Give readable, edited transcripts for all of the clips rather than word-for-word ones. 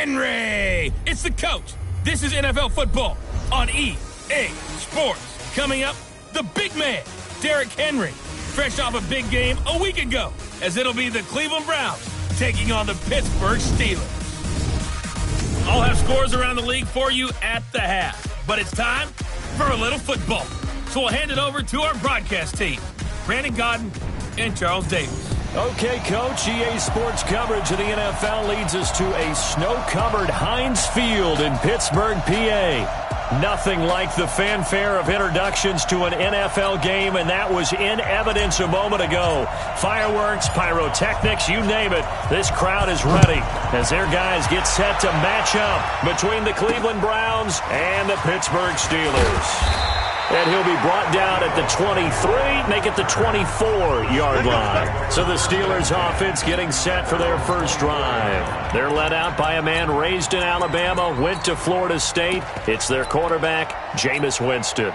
Henry! It's the coach. This is NFL football on EA Sports. Coming up, the big man, Derrick Henry, fresh off a big game a week ago, as it'll be the Cleveland Browns taking on the Pittsburgh Steelers. I'll have scores around the league for you at the half, but it's time for a little football. So we'll hand it over to our broadcast team, Brandon Godden and Charles Davis. Okay, Coach, EA Sports coverage of the NFL leads us to a snow-covered Heinz Field in Pittsburgh, PA. Nothing like the fanfare of introductions to an NFL game, and that was in evidence a moment ago. Fireworks, pyrotechnics, you name it. This crowd is ready as their guys get set to match up between the Cleveland Browns and the Pittsburgh Steelers. And he'll be brought down at the 23, make it the 24-yard line. So the Steelers offense getting set for their first drive. They're led out by a man raised in Alabama, went to Florida State. It's their quarterback, Jameis Winston.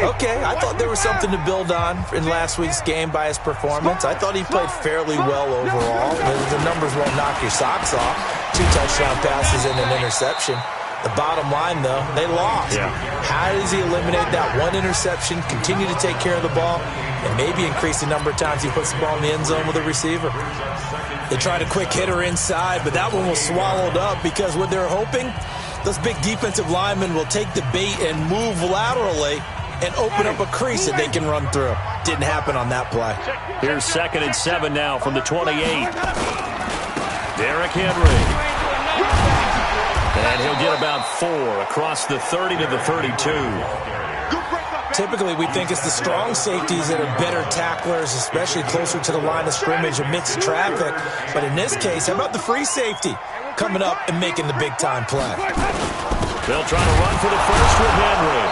Okay, I thought there was something to build on in last week's game by his performance. I thought he played fairly well overall. The numbers won't knock your socks off. 2 touchdown passes and an interception. The bottom line, though, they lost. Yeah. How does he eliminate that one interception, continue to take care of the ball, and maybe increase the number of times he puts the ball in the end zone with a receiver? They tried a quick hitter inside, but that one was swallowed up because what they're hoping, those big defensive linemen will take the bait and move laterally and open up a crease that they can run through. Didn't happen on that play. Here's 2nd and 7 now from the 28. Derrick Henry. And he'll get about 4 across the 30 to the 32. Typically, we think it's the strong safeties that are better tacklers, especially closer to the line of scrimmage amidst traffic. But in this case, how about the free safety coming up and making the big-time play? They'll try to run for the first with Henry.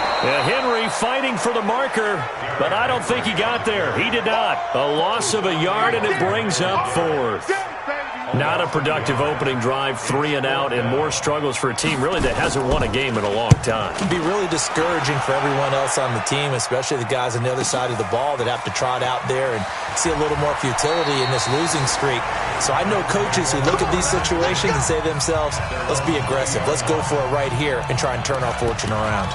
Henry fighting for the marker, but I don't think he got there. He did not. A loss of a yard, and it brings up 4th. Not a productive opening drive, 3 and out, and more struggles for a team really that hasn't won a game in a long time. It can be really discouraging for everyone else on the team, especially the guys on the other side of the ball that have to trot out there and see a little more futility in this losing streak. So I know coaches who look at these situations and say to themselves, let's be aggressive, let's go for it right here and try and turn our fortune around.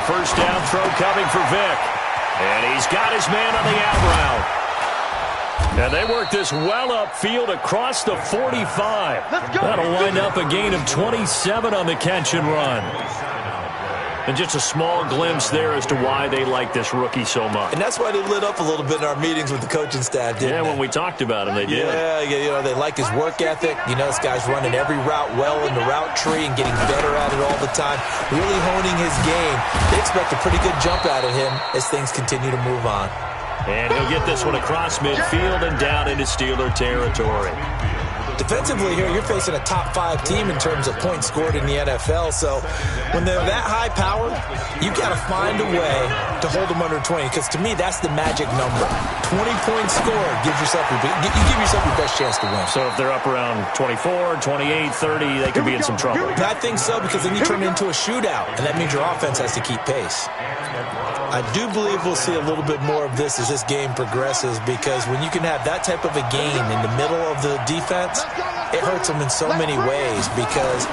First down throw coming for Vick. And he's got his man on the out route. And they work this well upfield across the 45. That'll wind up a gain of 27 on the catch and run. And just a small glimpse there as to why they like this rookie so much. And that's why they lit up a little bit in our meetings with the coaching staff, didn't they? When we talked about him, they did. Yeah, you know, they like his work ethic. You know, this guy's running every route well in the route tree and getting better at it all the time, really honing his game. They expect a pretty good jump out of him as things continue to move on. And he'll get this one across midfield and down into Steeler territory. Defensively here, you're facing a top 5 team in terms of points scored in the NFL. So when they're that high powered, you got to find a way to hold them under 20. Because to me, that's the magic number. 20 points scored gives yourself you give yourself your best chance to win. So if they're up around 24, 28, 30, they could be in some trouble. I think so, because then you turn it into a shootout, and that means your offense has to keep pace. I do believe we'll see a little bit more of this as this game progresses, because when you can have that type of a game in the middle of the defense, it hurts them in so many ways, because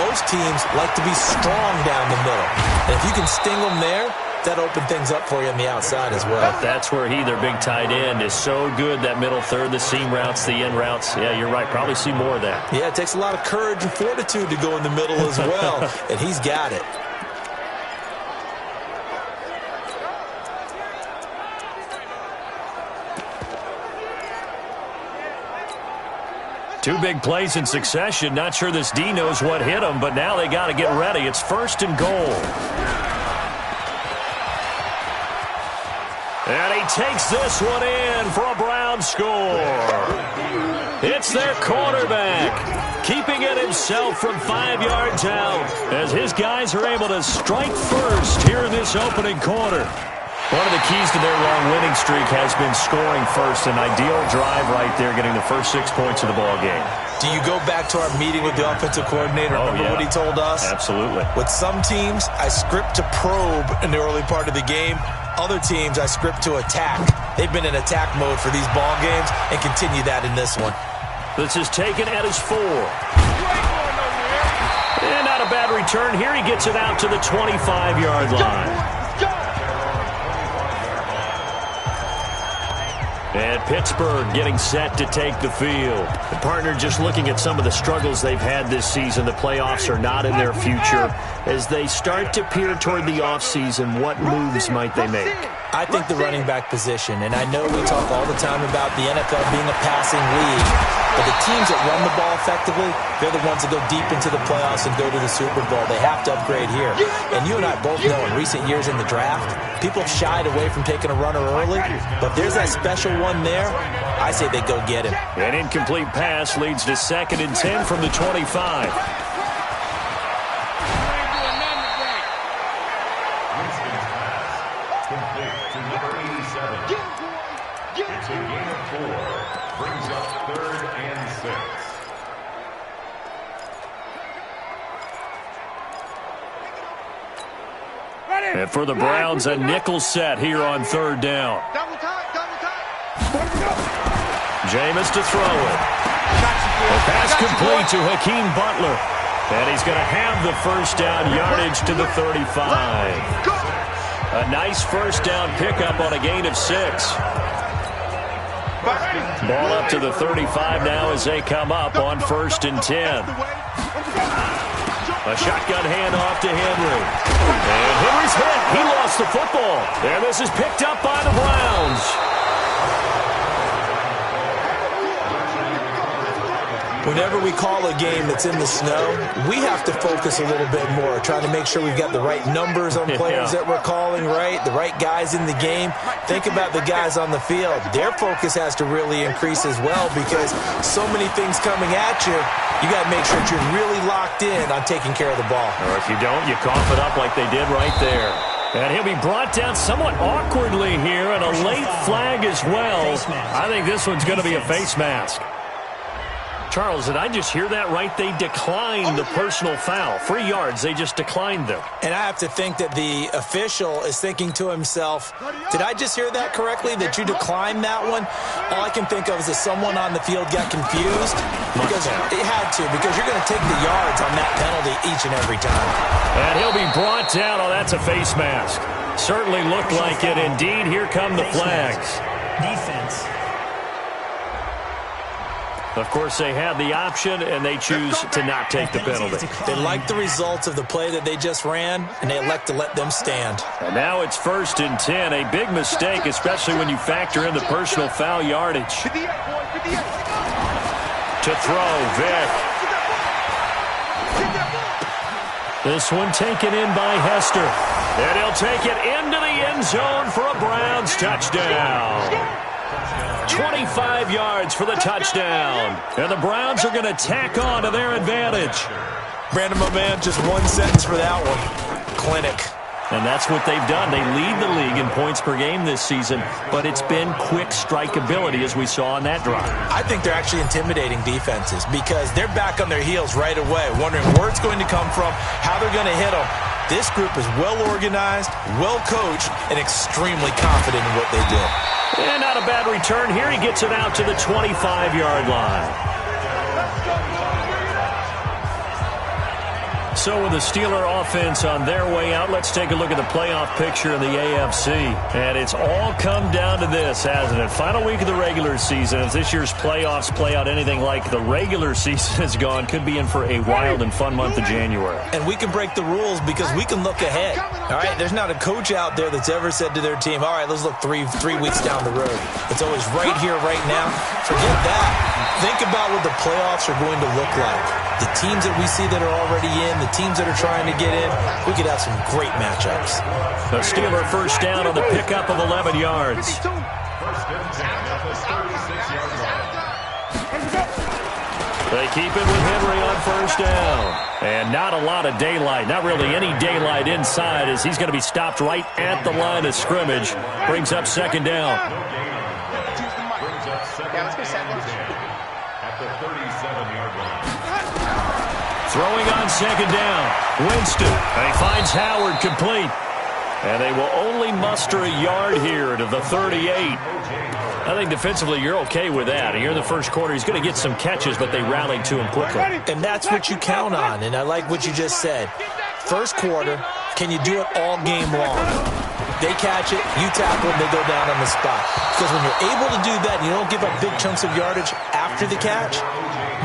most teams like to be strong down the middle. And if you can sting them there, that opens things up for you on the outside as well. But that's where their big tight end, is so good, that middle third, the seam routes, the in routes. Yeah, you're right. Probably see more of that. Yeah, it takes a lot of courage and fortitude to go in the middle as well, and he's got it. Two big plays in succession. Not sure this D knows what hit him, but now they got to get ready. It's 1st and goal. And he takes this one in for a Brown score. It's their quarterback, keeping it himself from 5 yards out, as his guys are able to strike first here in this opening quarter. One of the keys to their long winning streak has been scoring first. An ideal drive right there, getting the first 6 points of the ball game. Do you go back to our meeting with the offensive coordinator? Remember what he told us? Absolutely. With some teams, I script to probe in the early part of the game. Other teams, I script to attack. They've been in attack mode for these ball games and continue that in this one. This is taken at his 4. And not a bad return here. He gets it out to the 25-yard line. And Pittsburgh getting set to take the field. The partner just looking at some of the struggles they've had this season. The playoffs are not in their future. As they start to peer toward the offseason, what moves might they make? I think the running back position, and I know we talk all the time about the NFL being a passing league, but the teams that run the ball effectively, they're the ones that go deep into the playoffs and go to the Super Bowl. They have to upgrade here. And you and I both know in recent years in the draft, people shied away from taking a runner early, but there's that special one there. I say they go get him. An incomplete pass leads to 2nd and 10 from the 25. And for the Browns, a nickel set here on 3rd down. Jameis to throw it. The pass complete to Hakeem Butler. And he's going to have the first down yardage to the 35. A nice first down pickup on a gain of 6. Ball up to the 35 now as they come up on 1st and 10. A shotgun handoff to Henry. And Henry's hit. He lost the football. And this is picked up by the Browns. Whenever we call a game that's in the snow, we have to focus a little bit more, trying to make sure we've got the right numbers on players that we're calling, right? The right guys in the game. Think about the guys on the field. Their focus has to really increase as well because so many things coming at you. You got to make sure that you're really locked in on taking care of the ball. Or if you don't, you cough it up like they did right there. And he'll be brought down somewhat awkwardly here, and a late flag as well. I think this one's going to be a face mask. Charles, did I just hear that right? They declined the personal foul. 3 yards, they just declined them. And I have to think that the official is thinking to himself, did I just hear that correctly, that you declined that one? All I can think of is that someone on the field got confused. Because it had to, because you're going to take the yards on that penalty each and every time. And he'll be brought down. Oh, that's a face mask. Certainly looked like it. Indeed, here come the flags. Defense. Of course, they had the option, and they choose to not take the penalty. They like the results of the play that they just ran, and they elect to let them stand. And now it's 1st and 10. A big mistake, especially when you factor in the personal foul yardage. To throw, Vick. This one taken in by Hester. And he'll take it into the end zone for a Browns touchdown. 25 yards for the touchdown. And the Browns are going to tack on to their advantage. Brandon, my man, just one sentence for that one. Clinic. And that's what they've done. They lead the league in points per game this season, but it's been quick strikeability as we saw on that drive. I think they're actually intimidating defenses because they're back on their heels right away, wondering where it's going to come from, how they're going to hit them. This group is well organized, well coached, and extremely confident in what they do. And not a bad return here. He gets it out to the 25-yard line. So with the Steeler offense on their way out, let's take a look at the playoff picture in the AFC. And it's all come down to this, hasn't it? Final week of the regular season. If this year's playoffs play out anything like the regular season has gone, could be in for a wild and fun month of January. And we can break the rules because we can look ahead. All right, there's not a coach out there that's ever said to their team, all right, let's look three weeks down the road. It's always right here, right now. Forget that. Think about what the playoffs are going to look like. The teams that we see that are already in, the teams that are trying to get in, we could have some great matchups. The Steeler first down on the pickup of 11 yards. They keep it with Henry on first down. And not a lot of daylight, not really any daylight inside as he's going to be stopped right at the line of scrimmage. Brings up second down. the 37-yard line. Throwing on second down. Winston. He finds Howard complete. And they will only muster a yard here to the 38. I think defensively you're okay with that. Here in the first quarter, he's going to get some catches, but they rallied to him quickly. And that's what you count on, and I like what you just said. First quarter, can you do it all game long? They catch it, you tackle them, they go down on the spot. Because when you're able to do that, you don't give up big chunks of yardage after the catch,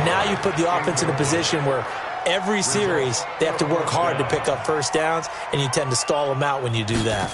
now you put the offense in a position where every series, they have to work hard to pick up first downs, and you tend to stall them out when you do that.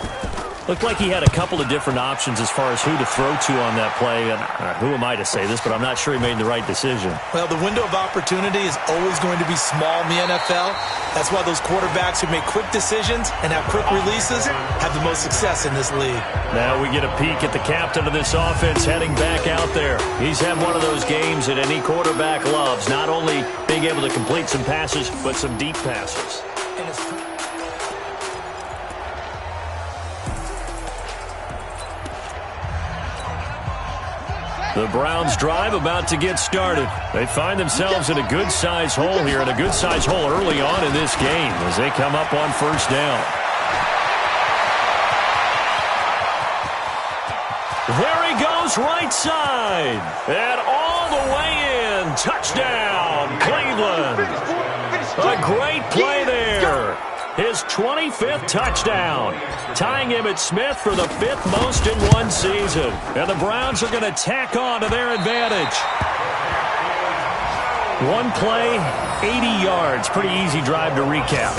Looked like he had a couple of different options as far as who to throw to on that play. And who am I to say this, but I'm not sure he made the right decision. Well, the window of opportunity is always going to be small in the NFL. That's why those quarterbacks who make quick decisions and have quick releases have the most success in this league. Now we get a peek at the captain of this offense heading back out there. He's had one of those games that any quarterback loves, not only being able to complete some passes, but some deep passes. The Browns drive about to get started. They find themselves in a good-sized hole here, and a good-sized hole early on in this game as they come up on first down. There he goes, right side. And all the way in. Touchdown, Cleveland. A great play there. His 25th touchdown, tying him at Smith for the 5th most in one season. And the Browns are going to tack on to their advantage. One play, 80 yards. Pretty easy drive to recap.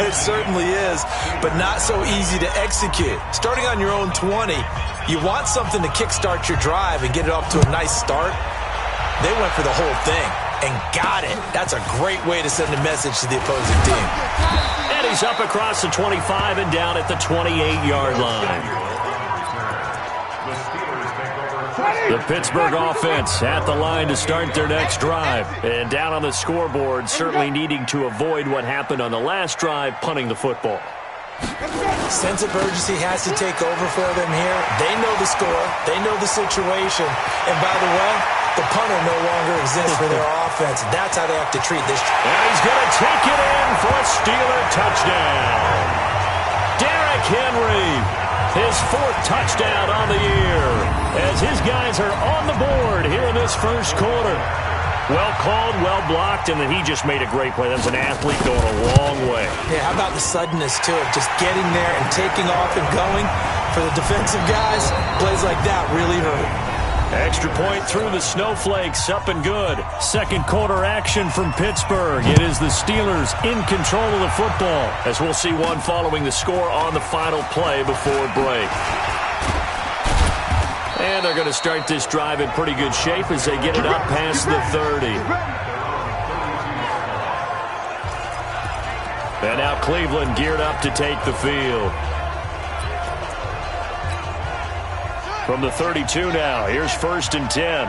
It certainly is, but not so easy to execute. Starting on your own 20, you want something to kickstart your drive and get it off to a nice start. They went for the whole thing and got it. That's a great way to send a message to the opposing team. And he's up across the 25 and down at the 28-yard line. The Pittsburgh offense at the line to start their next drive. And down on the scoreboard, certainly needing to avoid what happened on the last drive, punting the football. Sense of urgency has to take over for them here. They know the score. They know the situation. And by the way, the punter no longer exists for their offense. That's how they have to treat this. And he's going to take it in for a Steeler touchdown. Derrick Henry, his 4th touchdown on the year, as his guys are on the board here in this first quarter. Well called, well blocked, and then he just made a great play. That was an athlete going a long way. Yeah, how about the suddenness to it? Just getting there and taking off and going. For the defensive guys, plays like that really hurt. Extra point through the snowflakes, up and good. Second quarter action from Pittsburgh. It is the Steelers in control of the football, as we'll see one following the score on the final play before break. And they're going to start this drive in pretty good shape as they get it up past the 30. And now Cleveland geared up to take the field. From the 32 now, here's 1st and 10.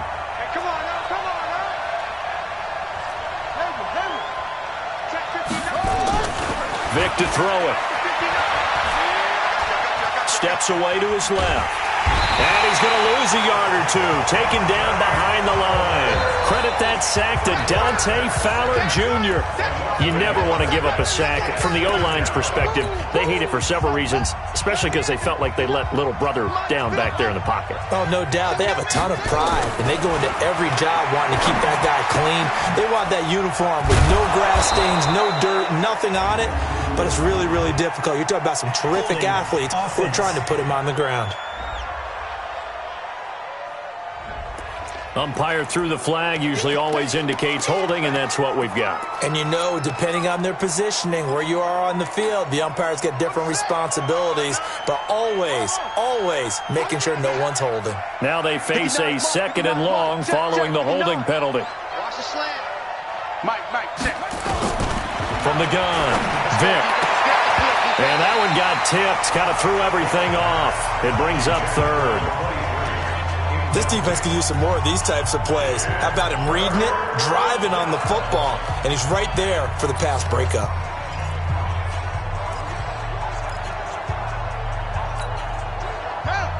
Vick to throw it. Steps away to his left. And he's going to lose a yard or two, taken down behind the line. Credit that sack to Dante Fowler Jr. You never want to give up a sack. From the O-line's perspective, they hate it for several reasons, especially because they felt like they let little brother down back there in the pocket. Oh, no doubt. They have a ton of pride, and they go into every job wanting to keep that guy clean. They want that uniform with no grass stains, no dirt, nothing on it, but it's really, really difficult. You're talking about some terrific athletes who are trying to put him on the ground. Umpire threw the flag, usually always indicates holding, and that's what we've got. And you know, depending on their positioning, where you are on the field, the umpires get different responsibilities, but always, always making sure no one's holding. Now they face a 2nd and long following the holding penalty. Watch the slant. Mike, check. From the gun, Vick. And that one got tipped, kind of threw everything off. It brings up 3rd. This defense could use some more of these types of plays. How about him reading it, driving on the football, and he's right there for the pass breakup.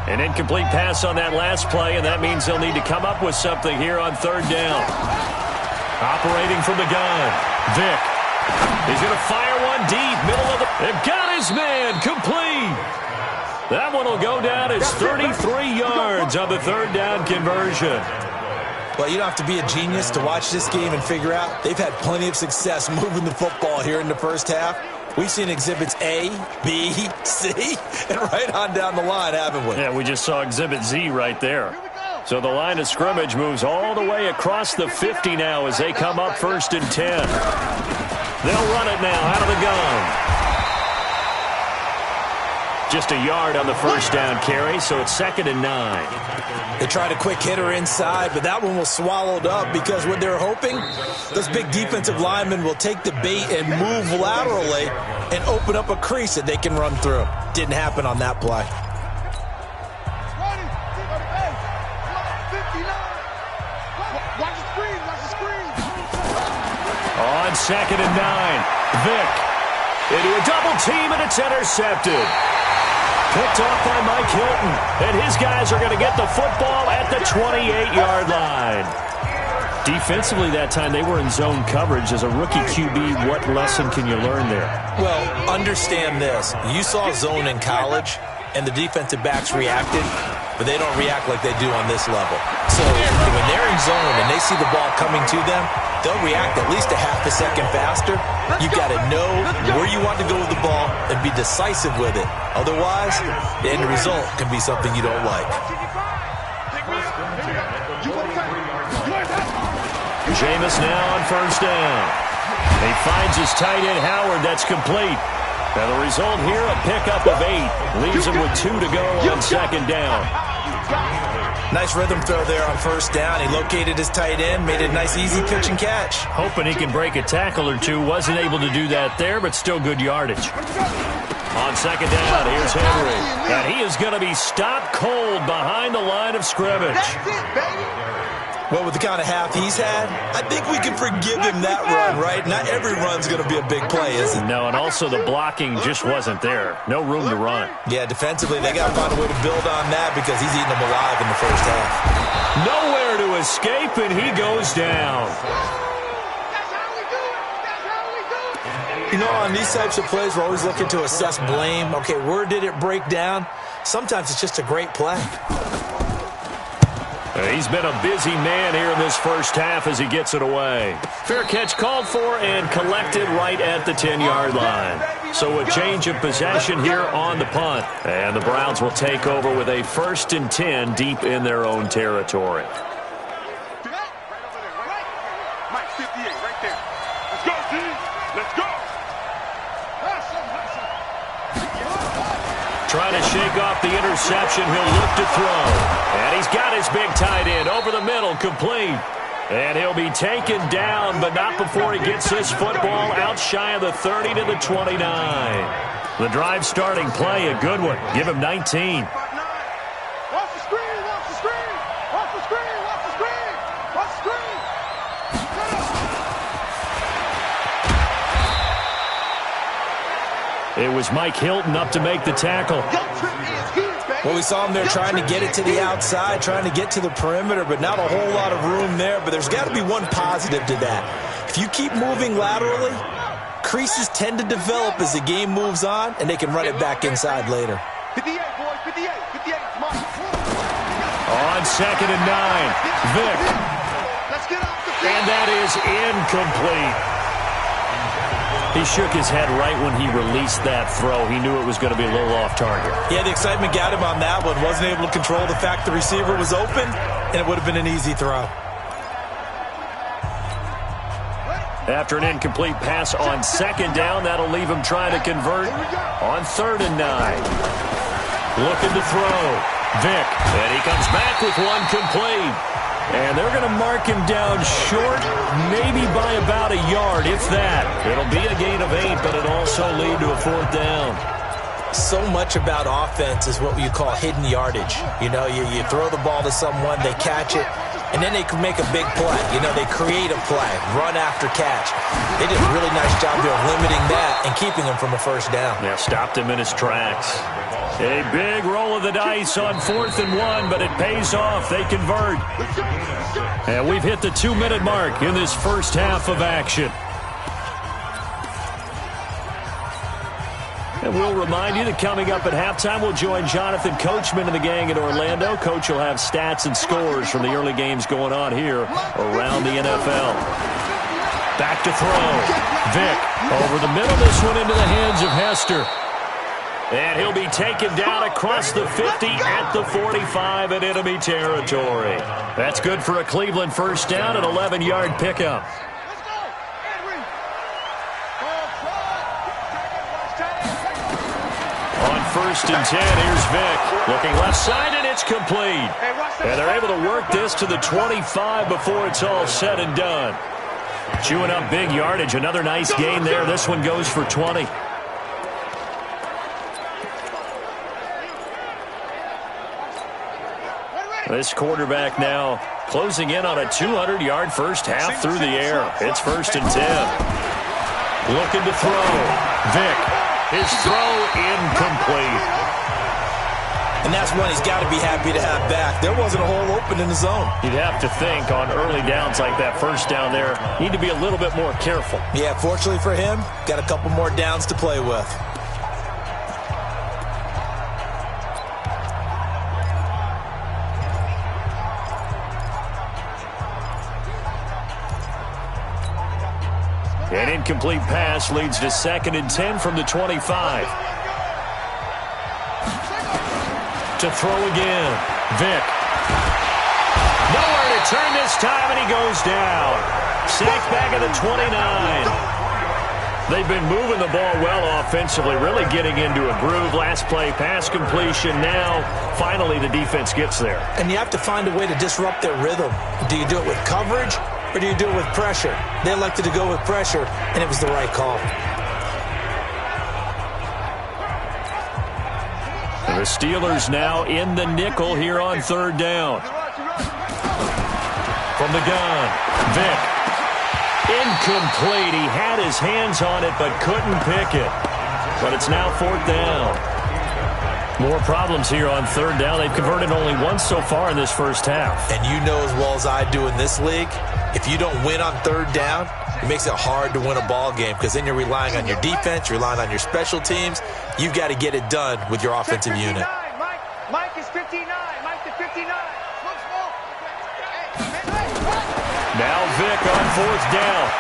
An incomplete pass on that last play, and that means they'll need to come up with something here on third down. Operating from the gun, Vick. He's going to fire one deep, middle of the... They've got his man, complete. That one will go down as 33 yards on the third down conversion. Well, you don't have to be a genius to watch this game and figure out they've had plenty of success moving the football here in the first half. We've seen exhibits A, B, C, and right on down the line, haven't we? Yeah, we just saw exhibit Z right there. So the line of scrimmage moves all the way across the 50 now as they come up 1st and 10. They'll run it now out of the gun. Just a yard on the first down carry, so it's 2nd and 9. They tried a quick hitter inside, but that one was swallowed up because what they're hoping, those big defensive linemen will take the bait and move laterally and open up a crease that they can run through. Didn't happen on that play. On 2nd and 9, Vick into a double team, and it's intercepted. Picked off by Mike Hilton, and his guys are going to get the football at the 28-yard line. Defensively that time, they were in zone coverage. As a rookie QB, what lesson can you learn there? Well, understand this. You saw zone in college, and the defensive backs reacted, but they don't react like they do on this level. So when they're in zone and they see the ball coming to them, they'll react at least a half a second faster. You've got to know where you want to go with the ball and be decisive with it. Otherwise, the end result can be something you don't like. Jameis now on 1st down. He finds his tight end Howard. That's complete. And the result here, a pickup of 8. Leaves him with 2 to go on 2nd down. Nice rhythm throw there on 1st down. He located his tight end, made it a nice, easy pitch and catch. Hoping he can break a tackle or two. Wasn't able to do that there, but still good yardage. On 2nd down, here's Henry. And he is going to be stopped cold behind the line of scrimmage. That's it, baby. Well, with the kind of half he's had, I think we can forgive him that run, right? Not every run's going to be a big play, is it? No, and also the blocking just wasn't there. No room to run. Yeah, defensively, they got to find a way to build on that because he's eating them alive in the first half. Nowhere to escape, and he goes down. That's how we do it. That's how we do it. You know, on these types of plays, we're always looking to assess blame. Okay, where did it break down? Sometimes it's just a great play. He's been a busy man here in this first half as he gets it away. Fair catch called for and collected right at the 10-yard line. So a change of possession here on the punt. And the Browns will take over with a 1st and 10 deep in their own territory. Mike, 58, right there. Let's go, team. Let's go. Trying to shake off the interception. He'll look to throw. And he's got his big tight end over the middle, complete. And he'll be taken down, but not before he gets this football out shy of the 30 to the 29. The drive starting play, a good one. Give him 19. Watch the screen, watch the screen. Watch the screen, watch the screen. Watch the screen. It was Mike Hilton up to make the tackle. Your trip is here, baby. Well, we saw him there trying to get it to the outside, trying to get to the perimeter, but not a whole lot of room there. But there's got to be one positive to that. If you keep moving laterally, creases tend to develop as the game moves on, and they can run it back inside later. 58, boys, 58, 58. Come on. On 2nd and 9, Vick. Let's get off the field. And that is incomplete. He shook his head right when he released that throw. He knew it was going to be a little off target. Yeah, the excitement got him on that one. Wasn't able to control the fact the receiver was open, and it would have been an easy throw. After an incomplete pass on 2nd down, that'll leave him trying to convert on 3rd and 9. Looking to throw. Vick, and he comes back with one complete. And they're going to mark him down short, maybe by about a yard, if that. It'll be a gain of 8, but it'll also lead to a 4th down. So much about offense is what you call hidden yardage. You know, you throw the ball to someone, they catch it, and then they can make a big play. You know, they create a play, run after catch. They did a really nice job there of limiting that and keeping him from a 1st down. Yeah, stopped him in his tracks. A big roll of the dice on 4th and 1, but it pays off. They convert. And we've hit the 2-minute mark in this first half of action. And we'll remind you that coming up at halftime, we'll join Jonathan Coachman and the gang in Orlando. Coach will have stats and scores from the early games going on here around the NFL. Back to throw. Vick over the middle. This one into the hands of Hester. And he'll be taken down across the 50 at the 45 in enemy territory. That's good for a Cleveland first down, an 11-yard pickup. On 1st and 10, here's Vick. Looking left side, and it's complete. And they're able to work this to the 25 before it's all said and done. Chewing up big yardage. Another nice gain there. This one goes for 20. This quarterback now closing in on a 200-yard first half through the air. It's 1st and 10. Looking to throw. Vick. His throw incomplete. And that's one he's got to be happy to have back. There wasn't a hole open in the zone. You'd have to think on early downs like that first down there, need to be a little bit more careful. Yeah, fortunately for him, got a couple more downs to play with. An incomplete pass leads to 2nd and 10 from the 25. To throw again. Vick. Nowhere to turn this time, and he goes down. Sacked back at the 29. They've been moving the ball well offensively, really getting into a groove. Last play, pass completion. Now, finally, the defense gets there. And you have to find a way to disrupt their rhythm. Do you do it with coverage, or do you do it with pressure? They elected to go with pressure, and it was the right call. The Steelers now in the nickel here on 3rd down. From the gun, Vick. Incomplete. He had his hands on it but couldn't pick it. But it's now 4th down. More problems here on 3rd down. They've converted only once so far in this first half. And you know as well as I do in this league, if you don't win on 3rd down, it makes it hard to win a ball game because then you're relying on your defense, you're relying on your special teams. You've got to get it done with your offensive unit. Mike is 59. Mike to 59. Now Vick on 4th down.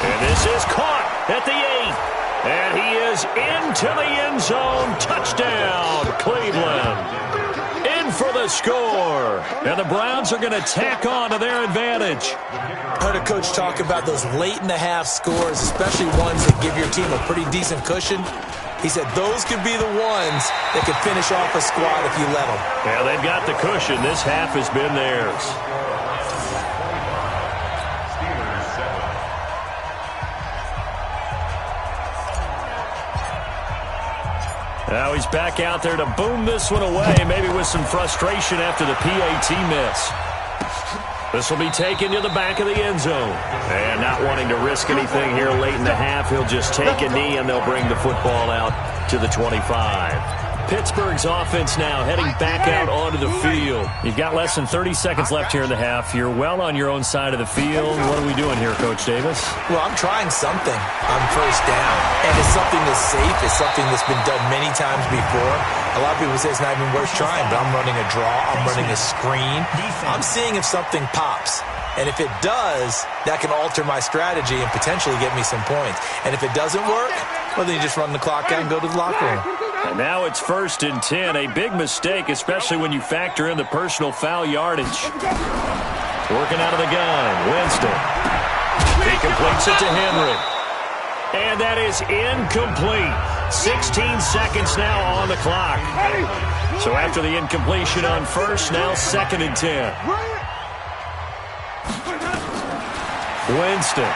And this is caught at the 8. And he is into the end zone. Touchdown, Cleveland. In for the score. And the Browns are going to tack on to their advantage. I heard a coach talk about those late-in-the-half scores, especially ones that give your team a pretty decent cushion. He said those could be the ones that could finish off a squad if you let them. Yeah, they've got the cushion. This half has been theirs. Now he's back out there to boom this one away, maybe with some frustration after the PAT miss. This will be taken to the back of the end zone. And not wanting to risk anything here late in the half, he'll just take a knee and they'll bring the football out to the 25. Pittsburgh's offense now heading back out onto the field. You've got less than 30 seconds left here in the half. You're well on your own side of the field. What are we doing here, Coach Davis? Well, I'm trying something on 1st down. And it's something that's safe. It's something that's been done many times before. A lot of people say it's not even worth trying, but I'm running a draw. I'm running a screen. I'm seeing if something pops. And if it does, that can alter my strategy and potentially get me some points. And if it doesn't work, well, then you just run the clock out and go to the locker room. And now it's 1st and 10. A big mistake, especially when you factor in the personal foul yardage. Working out of the gun, Winston. He completes it to Henry. And that is incomplete. 16 seconds now on the clock. So after the incompletion on 1st, now 2nd and 10. Winston.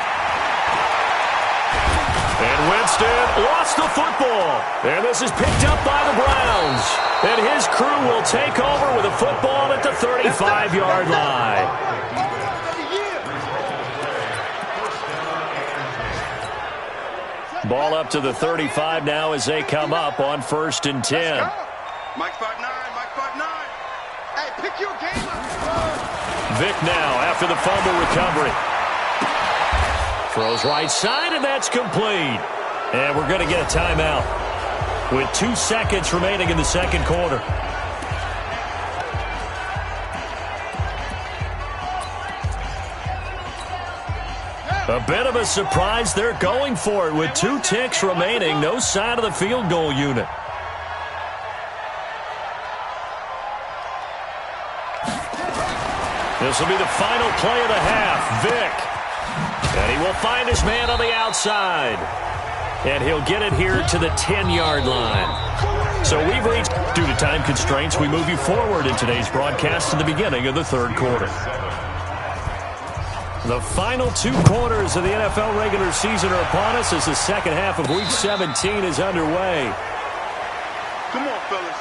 And Winston lost the football. And this is picked up by the Browns. And his crew will take over with a football at the 35-yard line. Ball up to the 35 now as they come up on 1st and 10. Mike 5'9", Mike 5'9". Hey, pick your game up. Vic now after the fumble recovery. Throws right side, and that's complete. And we're going to get a timeout with 2 seconds remaining in the second quarter. A bit of a surprise. They're going for it with 2 ticks remaining. No sign of the field goal unit. This will be the final play of the half. Vic. And he will find his man on the outside. And he'll get it here to the 10-yard line. So we've reached, due to time constraints, we move you forward in today's broadcast to the beginning of the third quarter. The final 2 quarters of the NFL regular season are upon us as the second half of Week 17 is underway. Come on, fellas.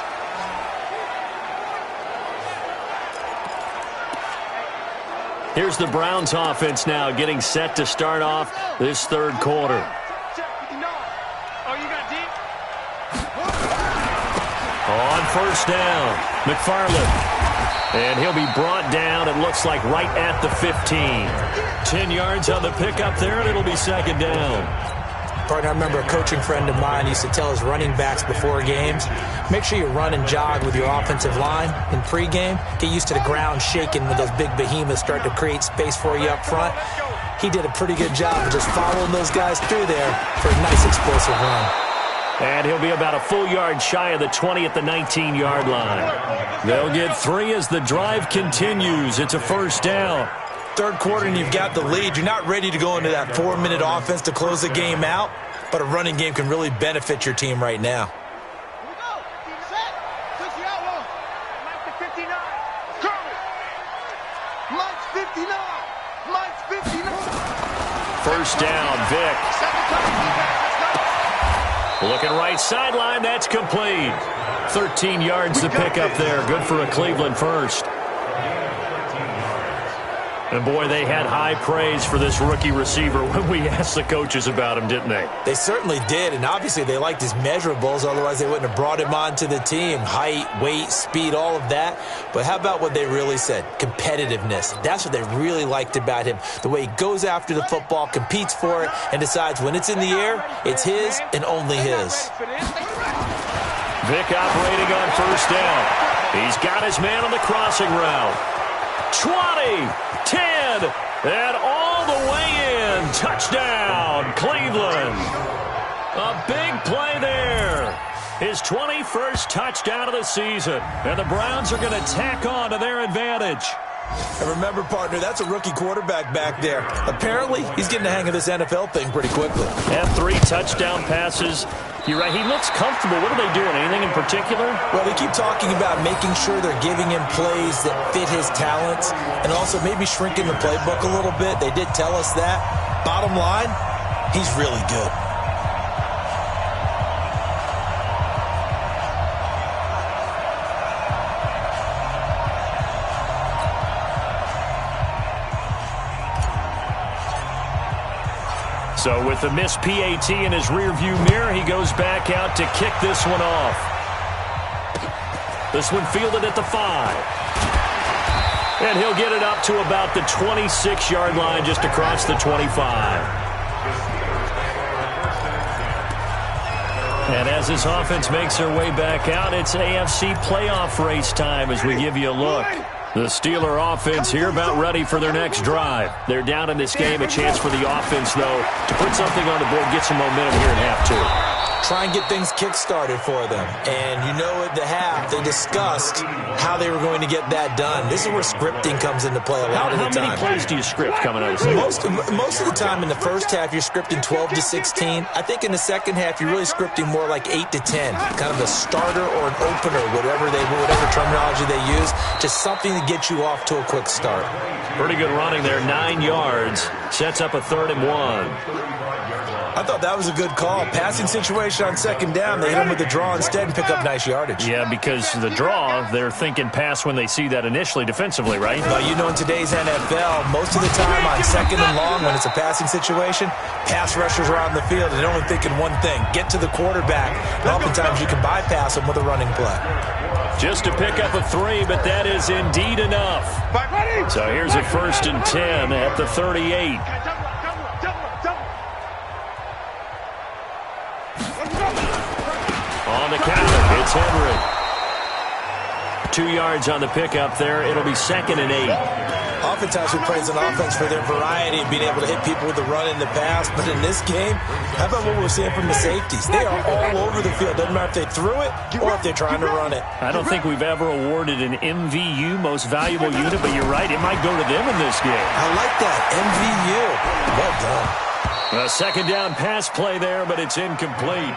Here's the Browns offense now getting set to start off this third quarter. On first down, McFarland. And he'll be brought down, it looks like, right at the 15. 10 yards on the pickup there, and it'll be second down. Partner, I remember a coaching friend of mine used to tell his running backs before games, make sure you run and jog with your offensive line in pregame. Get used to the ground shaking when those big behemoths start to create space for you up front. He did a pretty good job of just following those guys through there for a nice explosive run. And he'll be about a full yard shy of the 20 at the 19-yard line. They'll get 3 as the drive continues. It's a first down. Third quarter and you've got the lead. You're not ready to go into that 4-minute offense to close the game out, but a running game can really benefit your team right now. Here we go. Set. Switch the outlaw. Mike's 59. Curry. Mike's 59. Mike's 59. First down, Vic. Second time defense. Let's go. Looking right sideline, that's complete. 13 yards to pick up there. Good for a Cleveland first. And boy, they had high praise for this rookie receiver when we asked the coaches about him, didn't they? They certainly did, and obviously they liked his measurables, otherwise they wouldn't have brought him onto the team. Height, weight, speed, all of that. But how about what they really said? Competitiveness. That's what they really liked about him. The way he goes after the football, competes for it, and decides when it's in the air, it's his and only his. Vic operating on first down. He's got his man on the crossing route. 20, 10, and all the way in. Touchdown, Cleveland. A big play there. His 21st touchdown of the season. And the Browns are going to tack on to their advantage. And remember, partner, that's a rookie quarterback back there. Apparently, he's getting the hang of this NFL thing pretty quickly. And 3 touchdown passes. You're right, he looks comfortable. What are they doing? Anything in particular? Well, they keep talking about making sure they're giving him plays that fit his talents and also maybe shrinking the playbook a little bit. They did tell us that. Bottom line, he's really good. So with the missed PAT in his rearview mirror, he goes back out to kick this one off. This one fielded at the 5. And he'll get it up to about the 26-yard line, just across the 25. And as this offense makes their way back out, it's AFC playoff race time as we give you a look. The Steeler offense here about ready for their next drive. They're down in this game. A chance for the offense, though, to put something on the board, get some momentum here in half 2. Try and get things kick-started for them. And you know at the half, they discussed how they were going to get that done. This is where scripting comes into play a lot of the time. How many plays do you script coming out of this? Most of the time in the first half, you're scripting 12 to 16. I think in the second half, you're really scripting more like 8 to 10. Kind of a starter or an opener, whatever terminology they use. Just something to get you off to a quick start. Pretty good running there, 9 yards. Sets up a 3rd and 1. I I thought that was a good call. Passing situation on second down. They hit him with the draw instead and pick up nice yardage. Yeah, because the draw, they're thinking pass when they see that initially defensively, right? Well, you know, in today's NFL, most of the time on second and long, when it's a passing situation, pass rushers are on the field and they're only thinking one thing, get to the quarterback. And oftentimes you can bypass them with a running play. Just to pick up a 3, but that is indeed enough. So here's a 1st and 10 at the 38. On the counter, it's Henry. 2 yards on the pickup there. It'll be 2nd and 8. Oftentimes we praise an offense for their variety of being able to hit people with the run in the pass. But in this game, how about what we're seeing from the safeties? They are all over the field. Doesn't matter if they threw it or if they're trying to run it. I don't think we've ever awarded an MVU, most valuable unit, but you're right. It might go to them in this game. I like that. MVU. Well done. A 2nd down pass play there, but it's incomplete.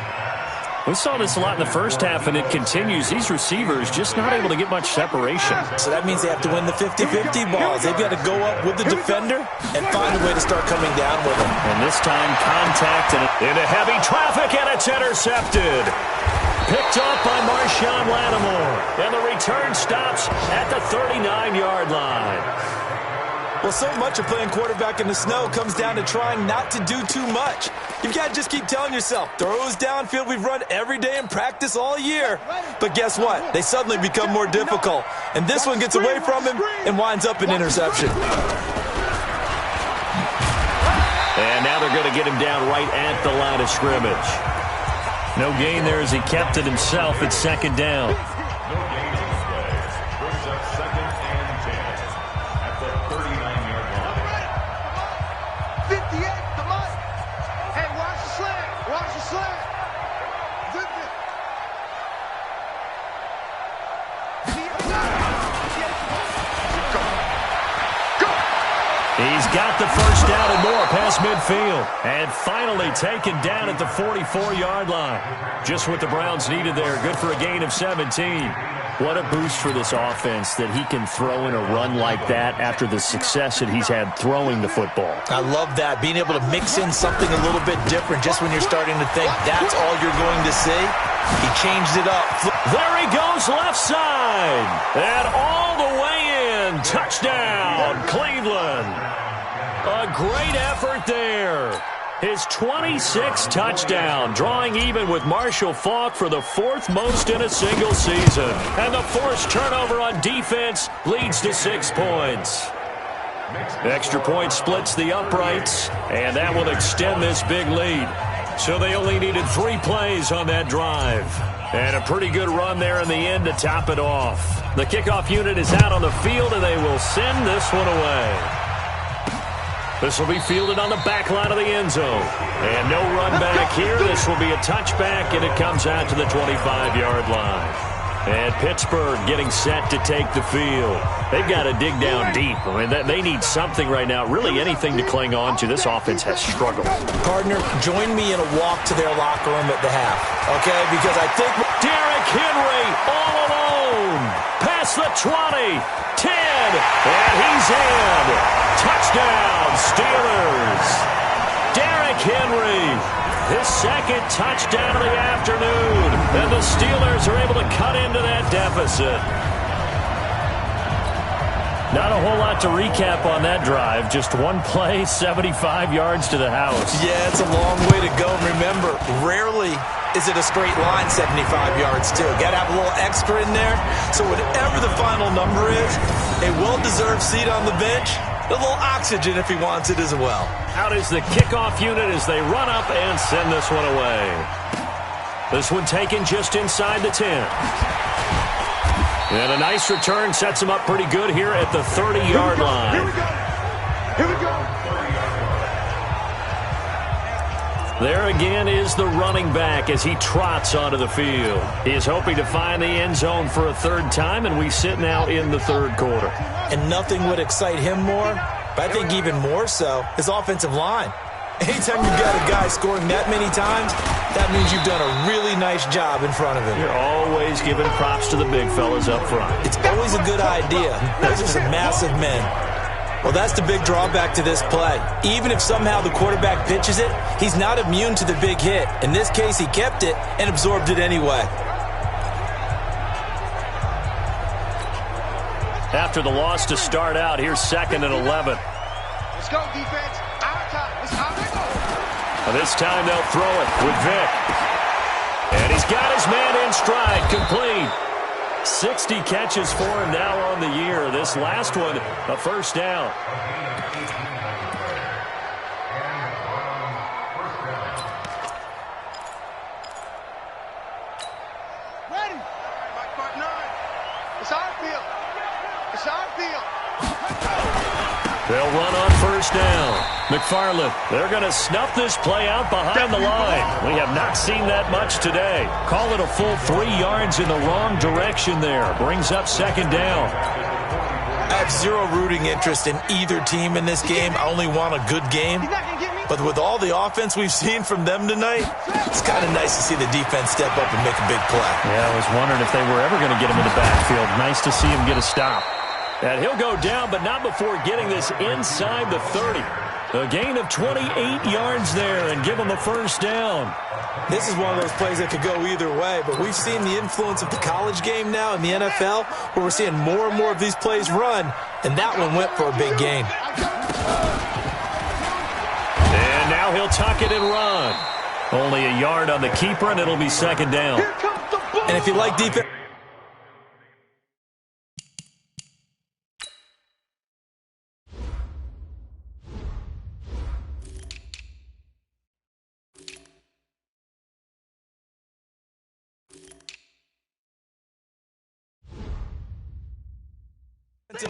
We saw this a lot in the first half, and it continues. These receivers just not able to get much separation. So that means they have to win the 50-50 balls. They've got to go up with the defender and find a way to start coming down with them. And this time, contact and into heavy traffic, and it's intercepted. Picked off by Marshawn Lattimore. And the return stops at the 39-yard line. Well, so much of playing quarterback in the snow comes down to trying not to do too much. You've got to just keep telling yourself, throws downfield we've run every day in practice all year. But guess what? They suddenly become more difficult. And this one gets away from him and winds up an interception. And now they're going to get him down right at the line of scrimmage. No gain there as he kept it himself at 2nd down. He's got the first down and more past midfield. And finally taken down at the 44-yard line. Just what the Browns needed there. Good for a gain of 17. What a boost for this offense that he can throw in a run like that after the success that he's had throwing the football. I love that. Being able to mix in something a little bit different just when you're starting to think that's all you're going to see. He changed it up. There he goes left side. And all the way in. Touchdown, Cleveland. A great effort there. His 26th touchdown, drawing even with Marshall Faulk for the 4th most in a single season. And the forced turnover on defense leads to 6 points. Extra point splits the uprights, and that will extend this big lead. So they only needed 3 plays on that drive. And a pretty good run there in the end to top it off. The kickoff unit is out on the field, and they will send this one away. This will be fielded on the back line of the end zone. And no run back here. This will be a touchback, and it comes out to the 25-yard line. And Pittsburgh getting set to take the field. They've got to dig down deep. I mean, they need something right now, really anything to cling on to. This offense has struggled. Partner, join me in a walk to their locker room at the half, okay? Because I think Derrick Henry all alone. Past the 20, 10, and he's in. Touchdown, Steelers. Derrick Henry, his 2nd touchdown of the afternoon. And the Steelers are able to cut into that deficit. Not a whole lot to recap on that drive. Just one play, 75 yards to the house. Yeah, it's a long way to go. Remember, rarely is it a straight line 75 yards, too. Got to have a little extra in there. So whatever the final number is, a well-deserved seat on the bench, a little oxygen if he wants it as well. Out is the kickoff unit as they run up and send this one away. This one taken just inside the 10. And a nice return sets him up pretty good here at the 30-yard line. Here we go. Here we go. There again is the running back as he trots onto the field. He is hoping to find the end zone for a 3rd time, and we sit now in the 3rd quarter. And nothing would excite him more, but I think even more so, his offensive line. Anytime you've got a guy scoring that many times, that means you've done a really nice job in front of him. You're always giving props to the big fellas up front. It's always a good idea. Those are some massive men. Well, that's the big drawback to this play. Even if somehow the quarterback pitches it, he's not immune to the big hit. In this case, he kept it and absorbed it anyway. After the loss to start out, here's 2nd and 11. Let's go, defense. Our time. It's our time. This time they'll throw it with Vic. And he's got his man in stride, complete. 60 catches for him now on the year. This last one, a first down. Ready. Mike 9. It's our field. It's our field. They'll run on first down. McFarland, they're going to snuff this play out behind the line. We have not seen that much today. Call it a full 3 yards in the wrong direction there. Brings up 2nd down. I have zero rooting interest in either team in this game. I only want a good game. But with all the offense we've seen from them tonight, it's kind of nice to see the defense step up and make a big play. Yeah, I was wondering if they were ever going to get him in the backfield. Nice to see him get a stop. And he'll go down, but not before getting this inside the 30. A gain of 28 yards there and give him a first down. This is one of those plays that could go either way, but we've seen the influence of the college game now in the NFL, where we're seeing more and more of these plays run, and that one went for a big gain. And now he'll tuck it and run. Only a yard on the keeper, and it'll be 2nd down. And if you like defense...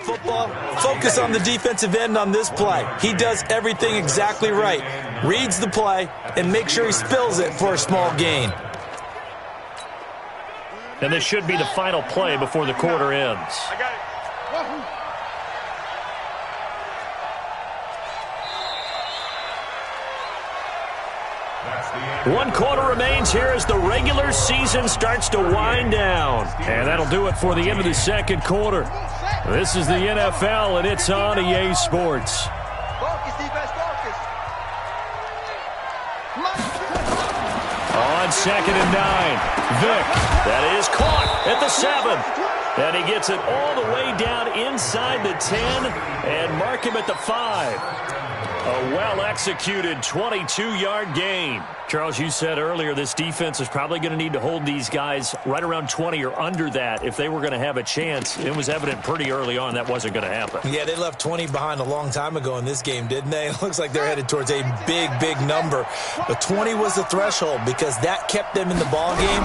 football, focus on the defensive end on this play. He does everything exactly right. Reads the play and makes sure he spills it for a small gain. And this should be the final play before the quarter ends. I got it. One quarter remains here as the regular season starts to wind down. And that'll do it for the end of the 2nd quarter. This is the NFL, and it's on EA Sports. Focus, defense, focus. On 2nd and 9, Vic, that is caught at the 7. And he gets it all the way down inside the 10 and mark him at the 5. A well-executed 22-yard gain. Charles, you said earlier this defense is probably going to need to hold these guys right around 20 or under that if they were going to have a chance. It was evident pretty early on that wasn't going to happen. Yeah, they left 20 behind a long time ago in this game, didn't they? It looks like they're headed towards a big, big number. But 20 was the threshold because that kept them in the ball game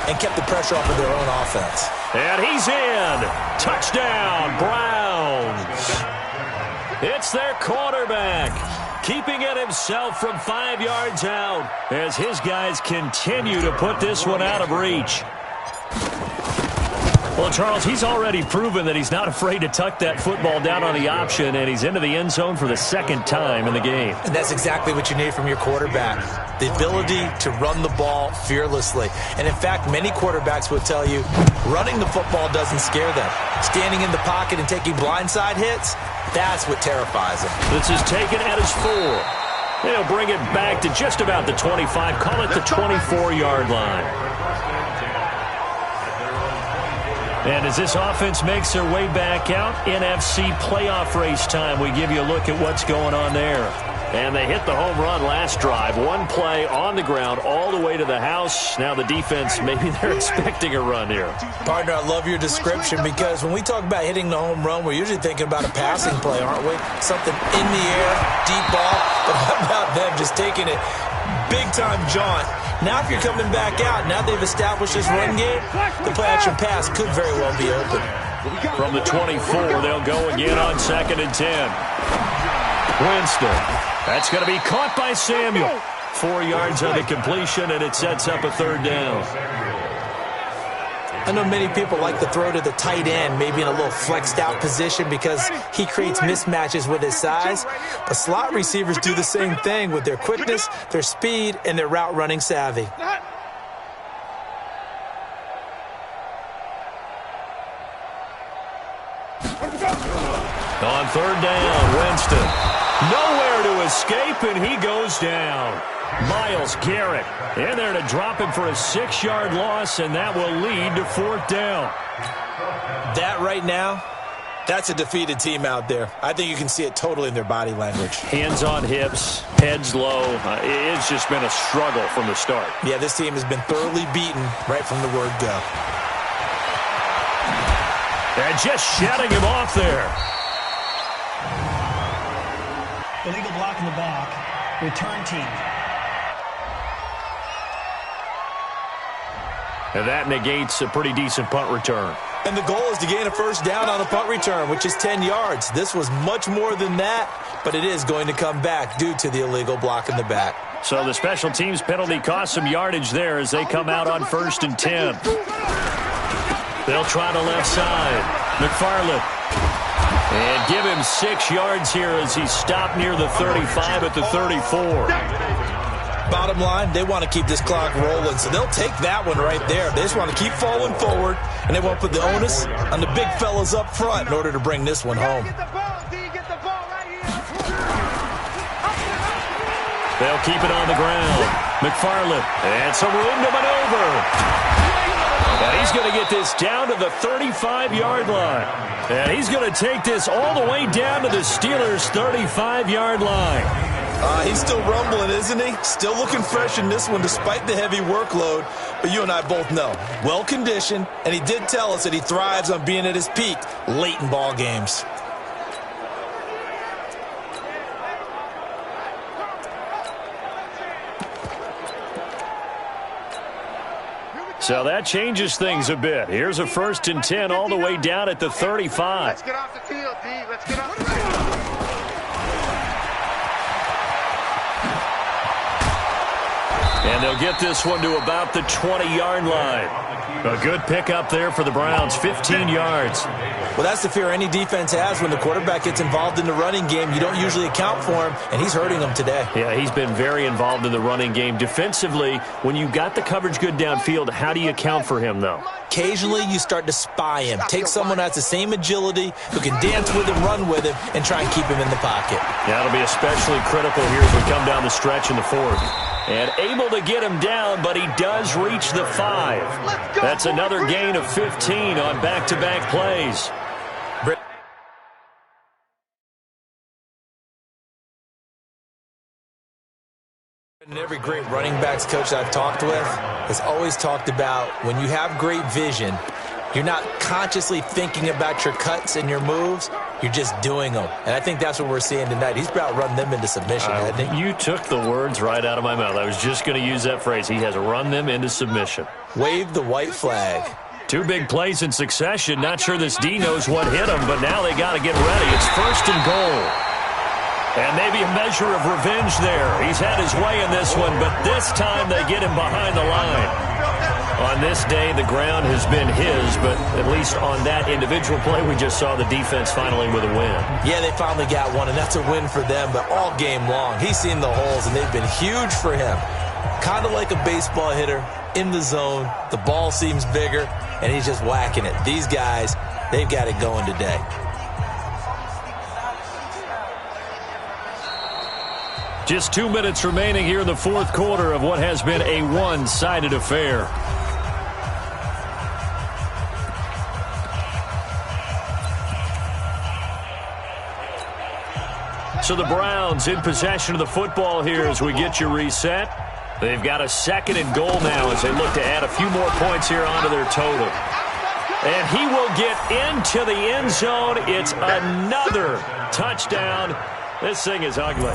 and kept the pressure off of their own offense. And he's in. Touchdown, Browns. It's their quarterback, keeping it himself from 5 yards out as his guys continue to put this one out of reach. Well, Charles, he's already proven that he's not afraid to tuck that football down on the option, and he's into the end zone for the 2nd time in the game. And that's exactly what you need from your quarterback, the ability to run the ball fearlessly. And, in fact, many quarterbacks will tell you running the football doesn't scare them. Standing in the pocket and taking blindside hits, that's what terrifies them. This is taken at his 4. They'll bring it back to just about the 25, call it the 24-yard line. And as this offense makes their way back out, NFC playoff race time, we give you a look at what's going on there. And they hit the home run last drive. One play on the ground all the way to the house. Now the defense, maybe they're expecting a run here. Partner, I love your description because when we talk about hitting the home run, we're usually thinking about a passing play, aren't we? Something in the air, deep ball. But how about them just taking it big-time jaunt? Now if you're coming back out, now they've established this run game, the play-action pass could very well be open. From the 24, they'll go again on 2nd and 10. Winston. That's going to be caught by Samuel. 4 yards on the completion, and it sets up a 3rd down. I know many people like to throw to the tight end, maybe in a little flexed out position because he creates mismatches with his size. But slot receivers do the same thing with their quickness, their speed, and their route running savvy. On third down, Winston. Nowhere to escape, and he goes down. Myles Garrett in there to drop him for a 6-yard loss, and that will lead to fourth down. That right now, that's a defeated team out there. I think you can see it totally in their body language. Hands on hips, heads low. It's just been a struggle from the start. Yeah, this team has been thoroughly beaten right from the word go. And just shutting him off there. Illegal block in the back. Return team. And that negates a pretty decent punt return. And the goal is to gain a first down on the punt return, which is 10 yards. This was much more than that, but it is going to come back due to the illegal block in the back. So the special teams penalty cost some yardage there as they come out on 1st and 10. They'll try the left side. McFarland. And give him 6 yards here as he's stopped near the 35 at the 34. Bottom line, they want to keep this clock rolling, so they'll take that one right there. They just want to keep falling forward, and they want to put the onus on the big fellas up front in order to bring this one home. They'll keep it on the ground. McFarland, and some room to maneuver. And he's going to get this down to the 35-yard line. And he's going to take this all the way down to the Steelers' 35-yard line. He's still rumbling, isn't he? Still looking fresh in this one despite the heavy workload. But you and I both know, well-conditioned, and he did tell us that he thrives on being at his peak late in ball games. So that changes things a bit. Here's a 1st and 10 all the way down at the 35. Let's get off the field, D. Let's get off the field. And they'll get this one to about the 20-yard line. A good pickup there for the Browns, 15 yards. Well, that's the fear any defense has when the quarterback gets involved in the running game. You don't usually account for him, and he's hurting them today. Yeah, he's been very involved in the running game. Defensively, when you got the coverage good downfield, how do you account for him, though? Occasionally, you start to spy him. Take someone who has the same agility, who can dance with him, run with him, and try and keep him in the pocket. That'll be especially critical here as we come down the stretch in the 4th. And able to get him down, but he does reach the 5. That's another gain of 15 on back-to-back plays. And every great running backs coach I've talked with has always talked about when you have great vision, you're not consciously thinking about your cuts and your moves. You're just doing them. And I think that's what we're seeing tonight. He's about run them into submission, hasn't he? You took the words right out of my mouth. I was just going to use that phrase. He has run them into submission. Wave the white flag. 2 big plays in succession. Not sure this D knows what hit him, but now they got to get ready. It's 1st and goal. And maybe a measure of revenge there. He's had his way in this one, but this time they get him behind the line. On this day, the ground has been his, but at least on that individual play, we just saw the defense finally with a win. Yeah, they finally got one, and that's a win for them, but all game long, he's seen the holes, and they've been huge for him. Kind of like a baseball hitter in the zone. The ball seems bigger, and he's just whacking it. These guys, they've got it going today. Just 2 minutes remaining here in the 4th quarter of what has been a one-sided affair. So the Browns in possession of the football here as we get you reset. They've got a 2nd and goal now as they look to add a few more points here onto their total. And he will get into the end zone. It's another touchdown. This thing is ugly.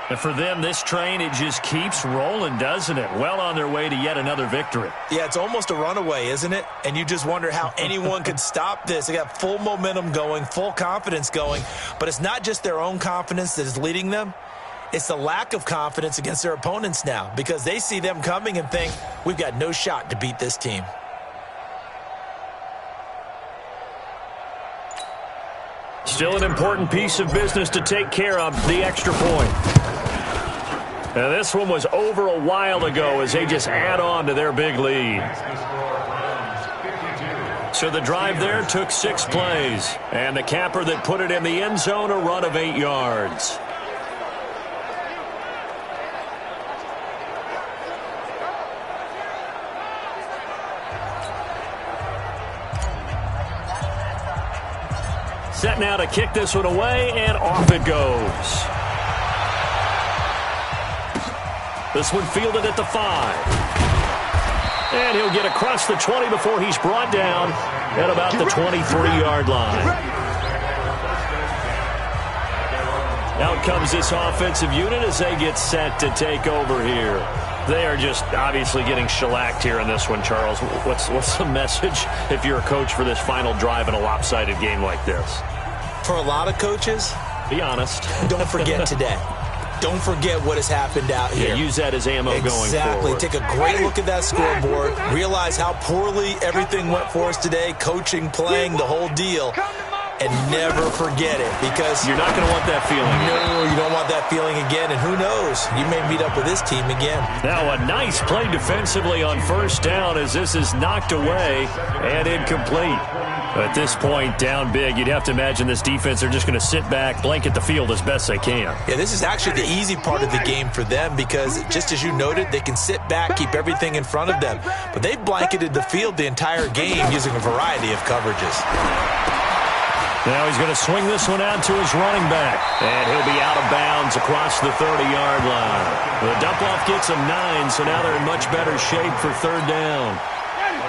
And for them, this train, it just keeps rolling, doesn't it? Well on their way to yet another victory. Yeah, it's almost a runaway, isn't it? And you just wonder how anyone could stop this. They got full momentum going, full confidence going. But it's not just their own confidence that is leading them. It's the lack of confidence against their opponents now because they see them coming and think, we've got no shot to beat this team. Still an important piece of business to take care of, the extra point. And this one was over a while ago as they just add on to their big lead. So the drive there took 6 plays. And the capper that put it in the end zone, a run of 8 yards. Set now to kick this one away, and off it goes. This one fielded at the 5. And he'll get across the 20 before he's brought down at about the 23-yard line. Out comes this offensive unit as they get set to take over here. They are just obviously getting shellacked here in this one, Charles. What's the message if you're a coach for this final drive in a lopsided game like this? For a lot of coaches, be honest. Don't forget today. Don't forget what has happened out here. Yeah, use that as ammo going forward. Exactly. Take a great look at that scoreboard. Realize how poorly everything went for us today. Coaching, playing, the whole deal. And never forget it, because you're not going to want that feeling. No, you don't want that feeling again. And who knows? You may meet up with this team again. Now a nice play defensively on first down as this is knocked away and incomplete. At this point, down big, you'd have to imagine this defense, they're just going to sit back, blanket the field as best they can. Yeah, this is actually the easy part of the game for them because, just as you noted, they can sit back, keep everything in front of them. But they've blanketed the field the entire game using a variety of coverages. Now he's going to swing this one out to his running back. And he'll be out of bounds across the 30-yard line. The dump-off gets him 9, so now they're in much better shape for third down.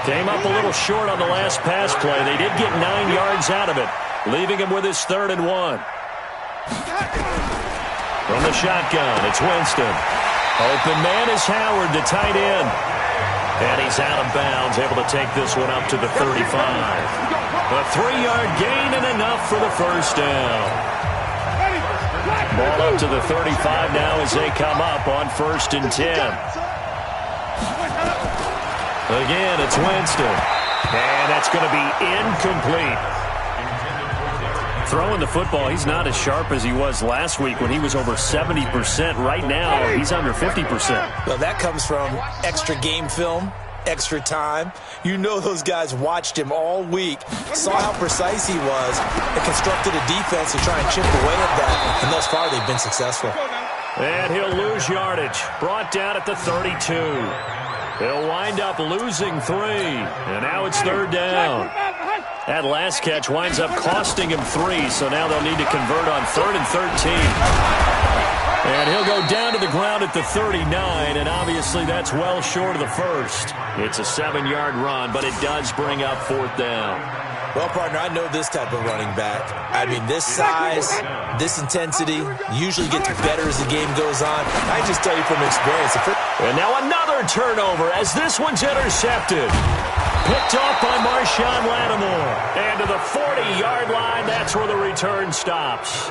Came up a little short on the last pass play. They did get 9 yards out of it, leaving him with his 3rd and 1. From the shotgun, it's Winston. Open man is Howard, the tight end. And he's out of bounds, able to take this one up to the 35. A 3-yard gain and enough for the first down. Ball up to the 35 now as they come up on 1st and 10. Again, it's Winston. And that's going to be incomplete. Throwing the football, he's not as sharp as he was last week when he was over 70%. Right now, he's under 50%. Well, that comes from extra game film, extra time. You know those guys watched him all week, saw how precise he was, and constructed a defense to try and chip away at that. And thus far, they've been successful. And he'll lose yardage. Brought down at the 32. He'll wind up losing 3. And now it's 3rd down. That last catch winds up costing him 3, so now they'll need to convert on 3rd and 13. And he'll go down to the ground at the 39, and obviously that's well short of the first. It's a 7-yard run, but it does bring up 4th down. Well, partner, I know this type of running back. I mean, this size, this intensity usually gets better as the game goes on. I just tell you from experience. And now another turnover as this one's intercepted. Picked off by Marshawn Lattimore. And to the 40-yard line, that's where the return stops.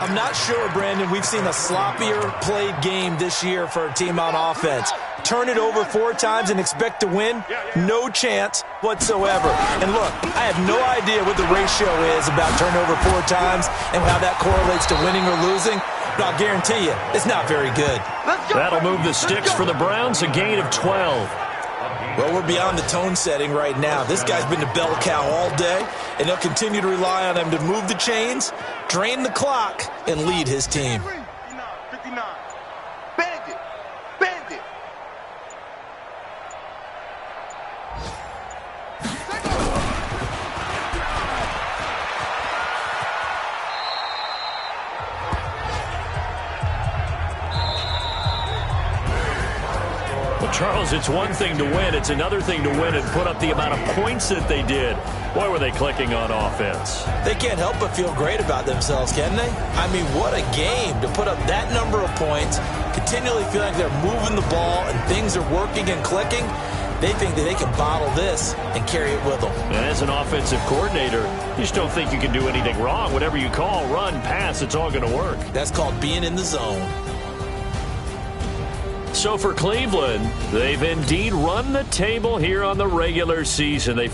I'm not sure, Brandon, we've seen a sloppier played game this year for a team on offense. Turn it over 4 times and expect to win? No chance whatsoever. And look, I have no idea what the ratio is about turnover 4 times and how that correlates to winning or losing, but I'll guarantee you, it's not very good. That'll move the sticks for the Browns, a gain of 12. Well, we're beyond the tone setting right now. This guy's been the bell cow all day, and they'll continue to rely on him to move the chains, drain the clock, and lead his team. 59. Bandit. Bandit. Charles, it's one thing to win. It's another thing to win and put up the amount of points that they did. Boy, were they clicking on offense. They can't help but feel great about themselves, can they? I mean, what a game to put up that number of points, continually feel like they're moving the ball and things are working and clicking. They think that they can bottle this and carry it with them. And as an offensive coordinator, you just don't think you can do anything wrong. Whatever you call, run, pass, it's all going to work. That's called being in the zone. So for Cleveland, they've indeed run the table here on the regular season. They